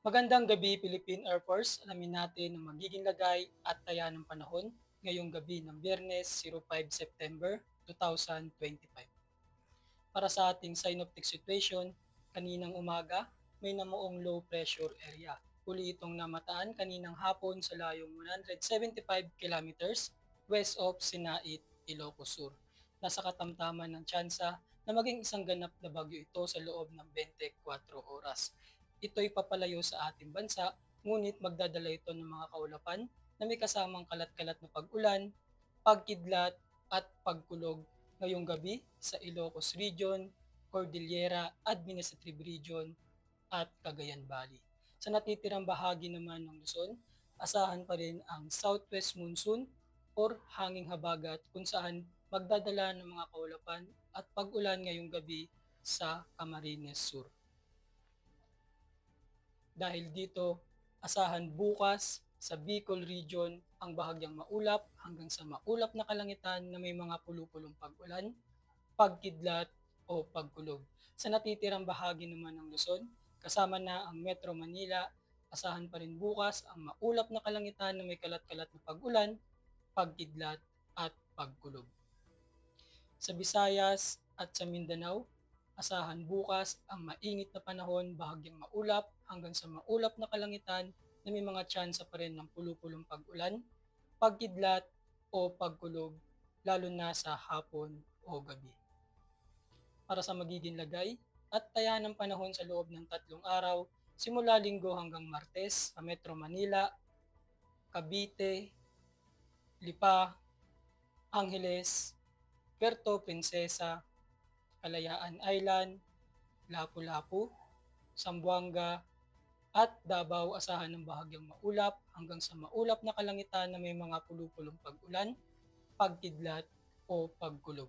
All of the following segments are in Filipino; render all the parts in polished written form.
Magandang gabi, Philippine Air Force. Alamin natin ang magiging lagay at taya ng panahon ngayong gabi ng Biyernes, 5 September 2025. Para sa ating synoptic situation, kaninang umaga, may namuong low pressure area. Huli itong namataan kaninang hapon sa layong 175 kilometers west of Sinait, Ilocos Sur. Nasa katamtaman ng tsansa na maging isang ganap na bagyo ito sa loob ng 24 oras. Ito'y papalayo sa ating bansa, ngunit magdadala ito ng mga kaulapan na may kasamang kalat-kalat na pag-ulan, pagkidlat at pagkulog ngayong gabi sa Ilocos Region, Cordillera Administrative Region at Cagayan Valley. Sa natitirang bahagi naman ng Luzon, asahan pa rin ang southwest monsoon or hanging habagat kung saan magdadala ng mga kaulapan at pag-ulan ngayong gabi sa Camarines Sur. Dahil dito, asahan bukas sa Bicol Region ang bahagyang maulap hanggang sa maulap na kalangitan na may mga pulupulong pag-ulan, pagkidlat o pagkulog. Sa natitirang bahagi naman ng Luzon, kasama na ang Metro Manila, asahan pa rin bukas ang maulap na kalangitan na may kalat-kalat na pag-ulan, pagkidlat at pagkulog. Sa Visayas at sa Mindanao, asahan bukas ang mainit na panahon, bahagyang maulap hanggang sa maulap na kalangitan na may mga tsansa pa rin ng pulupulong pag-ulan, pagkidlat o pagkulog lalo na sa hapon o gabi. Para sa magiging lagay at taya ng panahon sa loob ng 3 araw, simula Linggo hanggang Martes sa Metro Manila, Cavite, Lipa, Angeles, Puerto Princesa, Kalayaan Island, Lapu-Lapu, Zamboanga, at Davao asahan ng bahagyang maulap hanggang sa maulap na kalangitan na may mga pulupulong pag-ulan, pagkidlat o pagkulog.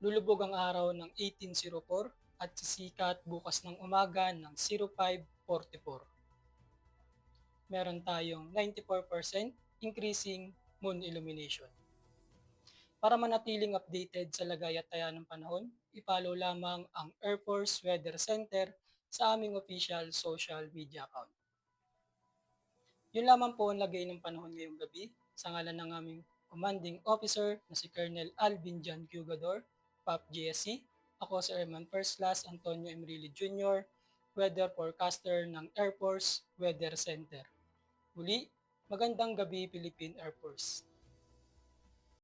Lulubog ang araw ng 1804 at sisikat bukas ng umaga ng 0544. Meron tayong 94% increasing moon illumination. Para manatiling updated sa lagay at taya ng panahon, i-follow lamang ang Air Force Weather Center sa aming official social media account. Yun lamang po ang lagay ng panahon ngayong gabi sa ngalan ng aming commanding officer na si Colonel Alvin John Cugador, PAP GSC. Ako si Airman First Class Antonio Emrilio Jr., weather forecaster ng Air Force Weather Center. Muli, magandang gabi Philippine Air Force.